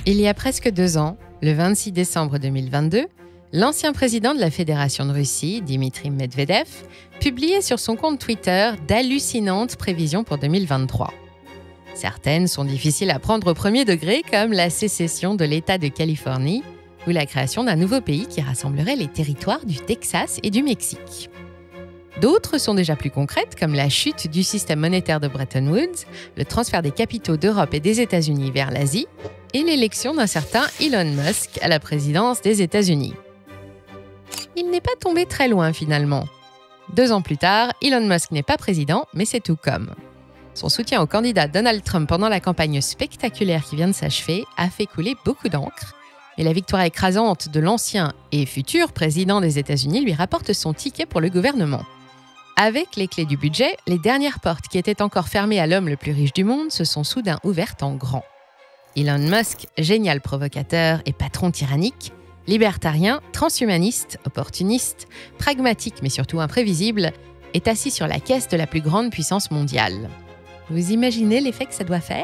Il y a presque 2 ans, le 26 décembre 2022, l'ancien président de la Fédération de Russie, Dmitri Medvedev, publiait sur son compte Twitter d'hallucinantes prévisions pour 2023. Certaines sont difficiles à prendre au premier degré, comme la sécession de l'État de Californie ou la création d'un nouveau pays qui rassemblerait les territoires du Texas et du Mexique. D'autres sont déjà plus concrètes, comme la chute du système monétaire de Bretton Woods, le transfert des capitaux d'Europe et des États-Unis vers l'Asie et l'élection d'un certain Elon Musk à la présidence des États-Unis. Il n'est pas tombé très loin finalement. 2 ans plus tard, Elon Musk n'est pas président, mais c'est tout comme. Son soutien au candidat Donald Trump pendant la campagne spectaculaire qui vient de s'achever a fait couler beaucoup d'encre, et la victoire écrasante de l'ancien et futur président des États-Unis lui rapporte son ticket pour le gouvernement. Avec les clés du budget, les dernières portes qui étaient encore fermées à l'homme le plus riche du monde se sont soudain ouvertes en grand. Elon Musk, génial provocateur et patron tyrannique, libertarien, transhumaniste, opportuniste, pragmatique mais surtout imprévisible, est assis sur la caisse de la plus grande puissance mondiale. Vous imaginez l'effet que ça doit faire ?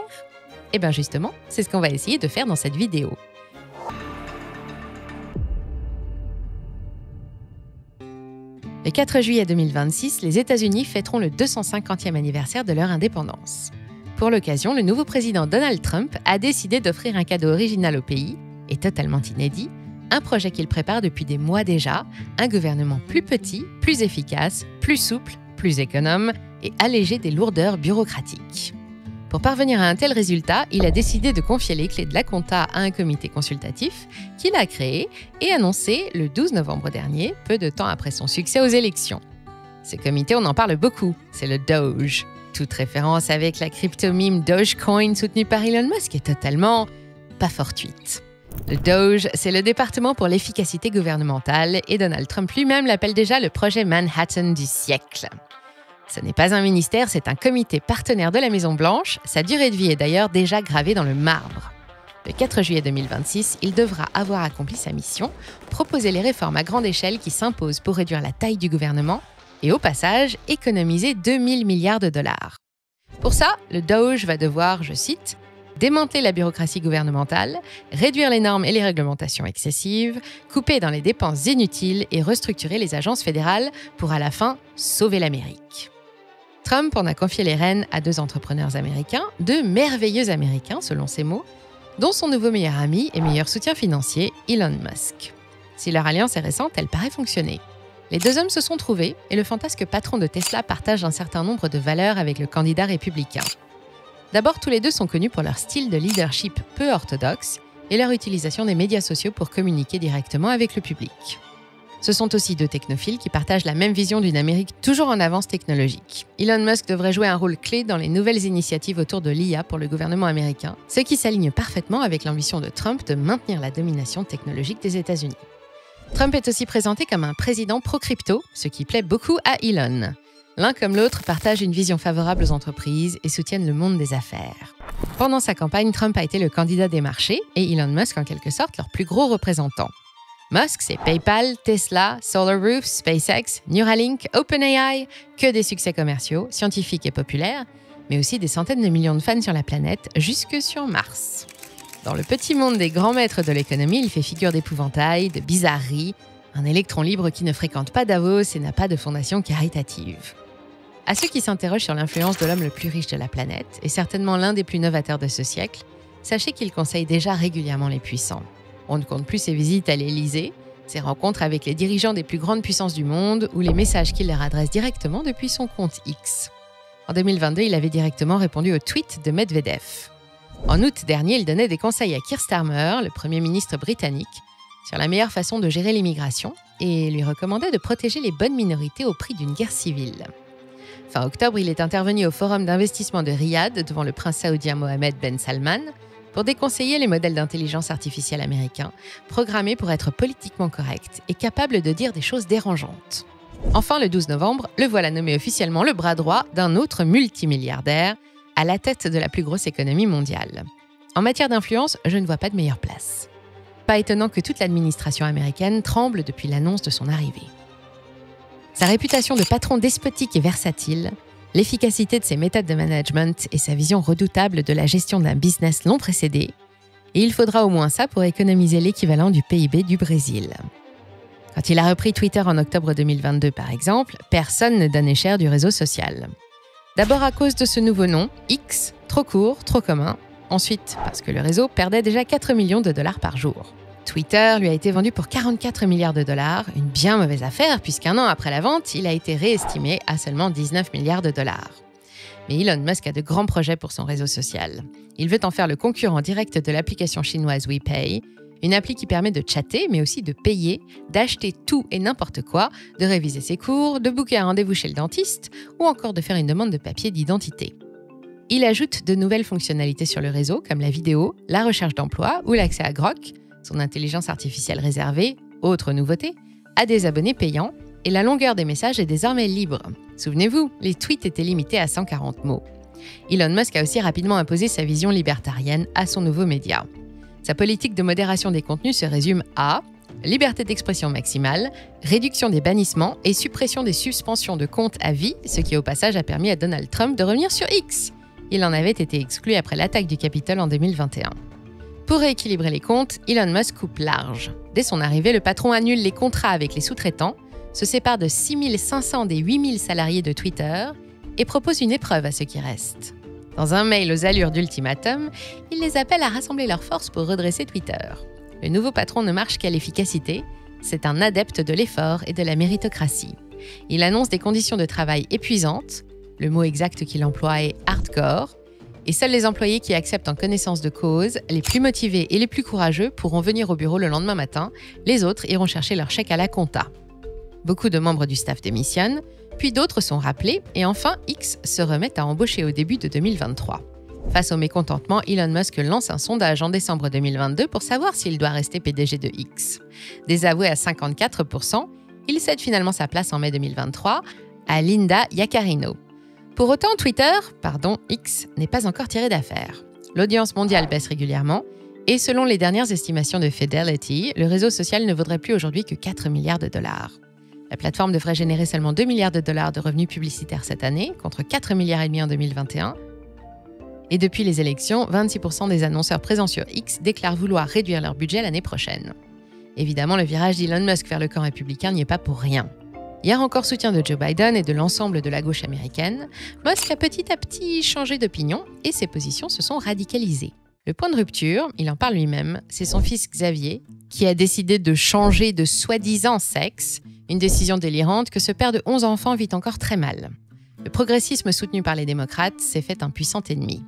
Eh bien justement, c'est ce qu'on va essayer de faire dans cette vidéo. Le 4 juillet 2026, les États-Unis fêteront le 250e anniversaire de leur indépendance. Pour l'occasion, le nouveau président Donald Trump a décidé d'offrir un cadeau original au pays, et totalement inédit, un projet qu'il prépare depuis des mois déjà, un gouvernement plus petit, plus efficace, plus souple, plus économe et allégé des lourdeurs bureaucratiques. Pour parvenir à un tel résultat, il a décidé de confier les clés de la compta à un comité consultatif qu'il a créé et annoncé le 12 novembre dernier, peu de temps après son succès aux élections. Ce comité, on en parle beaucoup, c'est le Doge. Toute référence avec la crypto-meme Dogecoin soutenue par Elon Musk est totalement pas fortuite. Le Doge, c'est le département pour l'efficacité gouvernementale et Donald Trump lui-même l'appelle déjà le projet Manhattan du siècle. Ce n'est pas un ministère, c'est un comité partenaire de la Maison-Blanche. Sa durée de vie est d'ailleurs déjà gravée dans le marbre. Le 4 juillet 2026, il devra avoir accompli sa mission, proposer les réformes à grande échelle qui s'imposent pour réduire la taille du gouvernement et au passage, économiser 2000 milliards de dollars. Pour ça, le Doge va devoir, je cite, « démanteler la bureaucratie gouvernementale, réduire les normes et les réglementations excessives, couper dans les dépenses inutiles et restructurer les agences fédérales pour à la fin sauver l'Amérique ». Trump en a confié les rênes à 2 entrepreneurs américains, 2 merveilleux Américains selon ses mots, dont son nouveau meilleur ami et meilleur soutien financier, Elon Musk. Si leur alliance est récente, elle paraît fonctionner. Les 2 hommes se sont trouvés et le fantasque patron de Tesla partage un certain nombre de valeurs avec le candidat républicain. D'abord, tous les 2 sont connus pour leur style de leadership peu orthodoxe et leur utilisation des médias sociaux pour communiquer directement avec le public. Ce sont aussi 2 technophiles qui partagent la même vision d'une Amérique toujours en avance technologique. Elon Musk devrait jouer un rôle clé dans les nouvelles initiatives autour de l'IA pour le gouvernement américain, ce qui s'aligne parfaitement avec l'ambition de Trump de maintenir la domination technologique des États-Unis. Trump est aussi présenté comme un président pro-crypto, ce qui plaît beaucoup à Elon. L'un comme l'autre partagent une vision favorable aux entreprises et soutiennent le monde des affaires. Pendant sa campagne, Trump a été le candidat des marchés et Elon Musk en quelque sorte leur plus gros représentant. Musk, c'est PayPal, Tesla, SolarRoof, SpaceX, Neuralink, OpenAI, que des succès commerciaux, scientifiques et populaires, mais aussi des centaines de millions de fans sur la planète, jusque sur Mars. Dans le petit monde des grands maîtres de l'économie, il fait figure d'épouvantail, de bizarrerie, un électron libre qui ne fréquente pas Davos et n'a pas de fondation caritative. À ceux qui s'interrogent sur l'influence de l'homme le plus riche de la planète, et certainement l'un des plus novateurs de ce siècle, sachez qu'il conseille déjà régulièrement les puissants. On ne compte plus ses visites à l'Élysée, ses rencontres avec les dirigeants des plus grandes puissances du monde ou les messages qu'il leur adresse directement depuis son compte X. En 2022, il avait directement répondu au tweet de Medvedev. En août dernier, il donnait des conseils à Keir Starmer, le Premier ministre britannique, sur la meilleure façon de gérer l'immigration et lui recommandait de protéger les bonnes minorités au prix d'une guerre civile. Fin octobre, il est intervenu au forum d'investissement de Riyad devant le prince saoudien Mohammed Ben Salman pour déconseiller les modèles d'intelligence artificielle américains, programmés pour être politiquement corrects et capables de dire des choses dérangeantes. Enfin, le 12 novembre, le voilà nommé officiellement le bras droit d'un autre multimilliardaire à la tête de la plus grosse économie mondiale. En matière d'influence, je ne vois pas de meilleure place. Pas étonnant que toute l'administration américaine tremble depuis l'annonce de son arrivée. Sa réputation de patron despotique et versatile, l'efficacité de ses méthodes de management et sa vision redoutable de la gestion d'un business long précédé, Et il faudra au moins ça pour économiser l'équivalent du PIB du Brésil. Quand il a repris Twitter en octobre 2022 par exemple, personne ne donnait cher du réseau social. D'abord à cause de ce nouveau nom, X, trop court, trop commun. Ensuite, parce que le réseau perdait déjà 4 millions de dollars par jour. Twitter lui a été vendu pour 44 milliards de dollars, une bien mauvaise affaire puisqu'un an après la vente, il a été réestimé à seulement 19 milliards de dollars. Mais Elon Musk a de grands projets pour son réseau social. Il veut en faire le concurrent direct de l'application chinoise WePay, une appli qui permet de chatter, mais aussi de payer, d'acheter tout et n'importe quoi, de réviser ses cours, de booker un rendez-vous chez le dentiste ou encore de faire une demande de papier d'identité. Il ajoute de nouvelles fonctionnalités sur le réseau, comme la vidéo, la recherche d'emploi ou l'accès à Grok, son intelligence artificielle réservée, autre nouveauté, à des abonnés payants, et la longueur des messages est désormais libre. Souvenez-vous, les tweets étaient limités à 140 mots. Elon Musk a aussi rapidement imposé sa vision libertarienne à son nouveau média. Sa politique de modération des contenus se résume à liberté d'expression maximale, réduction des bannissements et suppression des suspensions de comptes à vie, ce qui au passage a permis à Donald Trump de revenir sur X. Il en avait été exclu après l'attaque du Capitole en 2021. Pour rééquilibrer les comptes, Elon Musk coupe large. Dès son arrivée, le patron annule les contrats avec les sous-traitants, se sépare de 6 500 des 8 000 salariés de Twitter et propose une épreuve à ceux qui restent. Dans un mail aux allures d'ultimatum, il les appelle à rassembler leurs forces pour redresser Twitter. Le nouveau patron ne marche qu'à l'efficacité, c'est un adepte de l'effort et de la méritocratie. Il annonce des conditions de travail épuisantes, le mot exact qu'il emploie est « hardcore », et seuls les employés qui acceptent en connaissance de cause, les plus motivés et les plus courageux pourront venir au bureau le lendemain matin, les autres iront chercher leur chèque à la compta. Beaucoup de membres du staff démissionnent, puis d'autres sont rappelés, et enfin X se remet à embaucher au début de 2023. Face au mécontentement, Elon Musk lance un sondage en décembre 2022 pour savoir s'il doit rester PDG de X. Désavoué à 54%, il cède finalement sa place en mai 2023 à Linda Yaccarino. Pour autant, X n'est pas encore tiré d'affaire. L'audience mondiale baisse régulièrement, et selon les dernières estimations de Fidelity, le réseau social ne vaudrait plus aujourd'hui que 4 milliards de dollars. La plateforme devrait générer seulement 2 milliards de dollars de revenus publicitaires cette année, contre 4,5 milliards en 2021. Et depuis les élections, 26% des annonceurs présents sur X déclarent vouloir réduire leur budget l'année prochaine. Évidemment, le virage d'Elon Musk vers le camp républicain n'y est pas pour rien. Hier encore soutien de Joe Biden et de l'ensemble de la gauche américaine, Musk a petit à petit changé d'opinion et ses positions se sont radicalisées. Le point de rupture, il en parle lui-même, c'est son fils Xavier, qui a décidé de changer de soi-disant sexe, une décision délirante que ce père de 11 enfants vit encore très mal. Le progressisme soutenu par les démocrates s'est fait un puissant ennemi.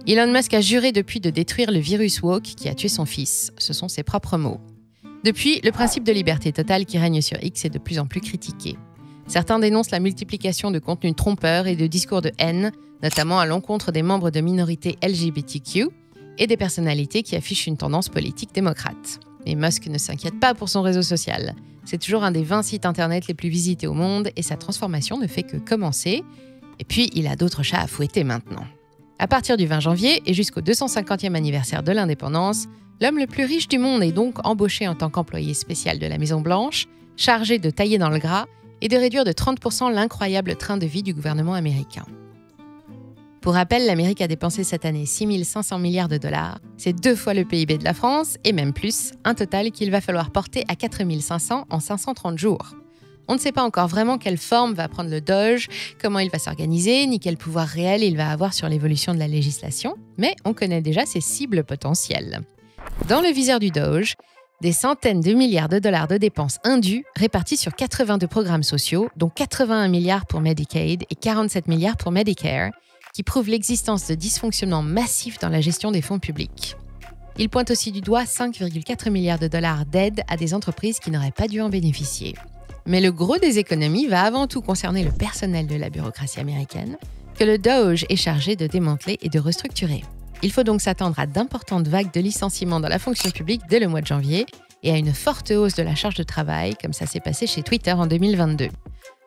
Elon Musk a juré depuis de détruire le virus woke qui a tué son fils. Ce sont ses propres mots. Depuis, le principe de liberté totale qui règne sur X est de plus en plus critiqué. Certains dénoncent la multiplication de contenus trompeurs et de discours de haine, notamment à l'encontre des membres de minorités LGBTQ et des personnalités qui affichent une tendance politique démocrate. Mais Musk ne s'inquiète pas pour son réseau social. C'est toujours un des 20 sites internet les plus visités au monde et sa transformation ne fait que commencer. Et puis, il a d'autres chats à fouetter maintenant. À partir du 20 janvier et jusqu'au 250e anniversaire de l'indépendance, l'homme le plus riche du monde est donc embauché en tant qu'employé spécial de la Maison-Blanche, chargé de tailler dans le gras et de réduire de 30% l'incroyable train de vie du gouvernement américain. Pour rappel, l'Amérique a dépensé cette année 6 500 milliards de dollars. C'est 2 fois le PIB de la France et même plus, un total qu'il va falloir porter à 4 500 en 530 jours. On ne sait pas encore vraiment quelle forme va prendre le Doge, comment il va s'organiser, ni quel pouvoir réel il va avoir sur l'évolution de la législation, mais on connaît déjà ses cibles potentielles. Dans le viseur du Doge, des centaines de milliards de dollars de dépenses indues réparties sur 82 programmes sociaux, dont 81 milliards pour Medicaid et 47 milliards pour Medicare, qui prouvent l'existence de dysfonctionnements massifs dans la gestion des fonds publics. Il pointe aussi du doigt 5,4 milliards de dollars d'aide à des entreprises qui n'auraient pas dû en bénéficier. Mais le gros des économies va avant tout concerner le personnel de la bureaucratie américaine, que le Doge est chargé de démanteler et de restructurer. Il faut donc s'attendre à d'importantes vagues de licenciements dans la fonction publique dès le mois de janvier et à une forte hausse de la charge de travail, comme ça s'est passé chez Twitter en 2022.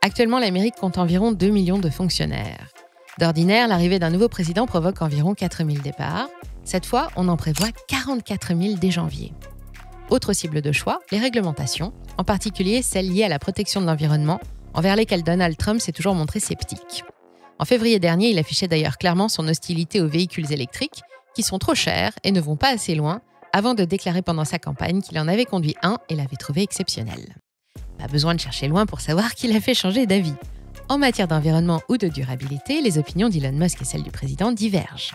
Actuellement, l'Amérique compte environ 2 millions de fonctionnaires. D'ordinaire, l'arrivée d'un nouveau président provoque environ 4 000 départs. Cette fois, on en prévoit 44 000 dès janvier. Autre cible de choix, les réglementations, en particulier celles liées à la protection de l'environnement, envers lesquelles Donald Trump s'est toujours montré sceptique. En février dernier, il affichait d'ailleurs clairement son hostilité aux véhicules électriques, qui sont trop chers et ne vont pas assez loin, avant de déclarer pendant sa campagne qu'il en avait conduit un et l'avait trouvé exceptionnel. Pas besoin de chercher loin pour savoir qu'il a fait changer d'avis. En matière d'environnement ou de durabilité, les opinions d'Elon Musk et celles du président divergent.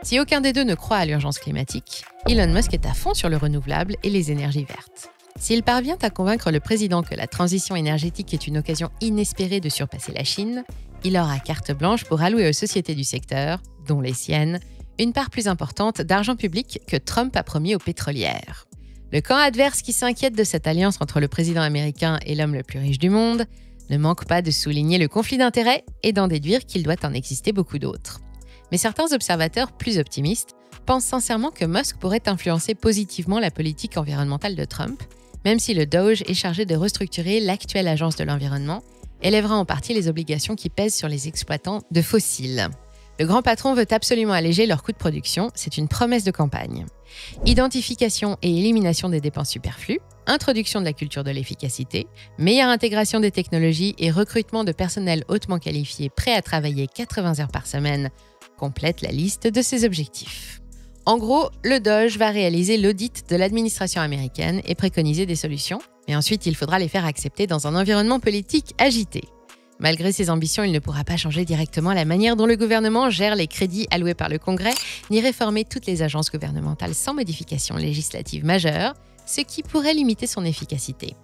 Si aucun des deux ne croit à l'urgence climatique, Elon Musk est à fond sur le renouvelable et les énergies vertes. S'il parvient à convaincre le président que la transition énergétique est une occasion inespérée de surpasser la Chine, il aura carte blanche pour allouer aux sociétés du secteur, dont les siennes, une part plus importante d'argent public que Trump a promis aux pétrolières. Le camp adverse qui s'inquiète de cette alliance entre le président américain et l'homme le plus riche du monde ne manque pas de souligner le conflit d'intérêts et d'en déduire qu'il doit en exister beaucoup d'autres. Mais certains observateurs plus optimistes pensent sincèrement que Musk pourrait influencer positivement la politique environnementale de Trump, même si le DOGE est chargé de restructurer l'actuelle agence de l'environnement et lèvera en partie les obligations qui pèsent sur les exploitants de fossiles. Le grand patron veut absolument alléger leurs coûts de production, c'est une promesse de campagne. Identification et élimination des dépenses superflues, introduction de la culture de l'efficacité, meilleure intégration des technologies et recrutement de personnel hautement qualifié prêt à travailler 80 heures par semaine complètent la liste de ses objectifs. En gros, le DOGE va réaliser l'audit de l'administration américaine et préconiser des solutions, mais ensuite il faudra les faire accepter dans un environnement politique agité. Malgré ses ambitions, il ne pourra pas changer directement la manière dont le gouvernement gère les crédits alloués par le Congrès, ni réformer toutes les agences gouvernementales sans modification législative majeure, ce qui pourrait limiter son efficacité.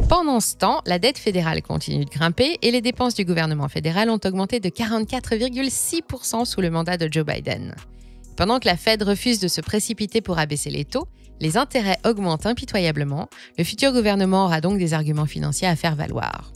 Pendant ce temps, la dette fédérale continue de grimper et les dépenses du gouvernement fédéral ont augmenté de 44,6% sous le mandat de Joe Biden. Pendant que la Fed refuse de se précipiter pour abaisser les taux, les intérêts augmentent impitoyablement. Le futur gouvernement aura donc des arguments financiers à faire valoir.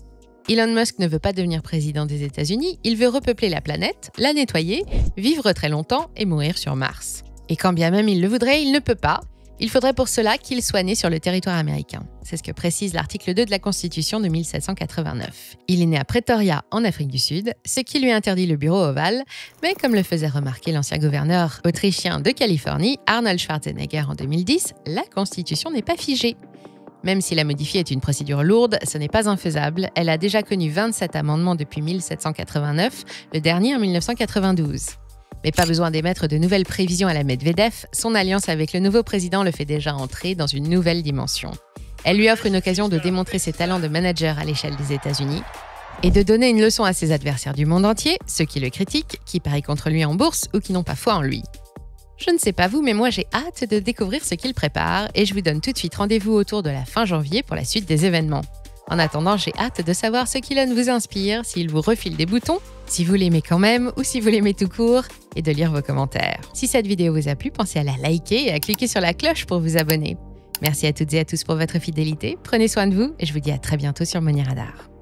Elon Musk ne veut pas devenir président des États-Unis, il veut repeupler la planète, la nettoyer, vivre très longtemps et mourir sur Mars. Et quand bien même il le voudrait, il ne peut pas. Il faudrait pour cela qu'il soit né sur le territoire américain. C'est ce que précise l'article 2 de la Constitution de 1789. Il est né à Pretoria, en Afrique du Sud, ce qui lui interdit le bureau ovale, mais comme le faisait remarquer l'ancien gouverneur autrichien de Californie, Arnold Schwarzenegger en 2010, la Constitution n'est pas figée. Même si la modifier est une procédure lourde, ce n'est pas infaisable. Elle a déjà connu 27 amendements depuis 1789, le dernier en 1992. Mais pas besoin d'émettre de nouvelles prévisions à la Medvedev, son alliance avec le nouveau président le fait déjà entrer dans une nouvelle dimension. Elle lui offre une occasion de démontrer ses talents de manager à l'échelle des États-Unis et de donner une leçon à ses adversaires du monde entier, ceux qui le critiquent, qui parient contre lui en bourse ou qui n'ont pas foi en lui. Je ne sais pas vous, mais moi j'ai hâte de découvrir ce qu'il prépare et je vous donne tout de suite rendez-vous autour de la fin janvier pour la suite des événements. En attendant, j'ai hâte de savoir ce qu'Elon vous inspire, s'il vous refile des boutons, si vous l'aimez quand même ou si vous l'aimez tout court, et de lire vos commentaires. Si cette vidéo vous a plu, pensez à la liker et à cliquer sur la cloche pour vous abonner. Merci à toutes et à tous pour votre fidélité, prenez soin de vous et je vous dis à très bientôt sur Money Radar.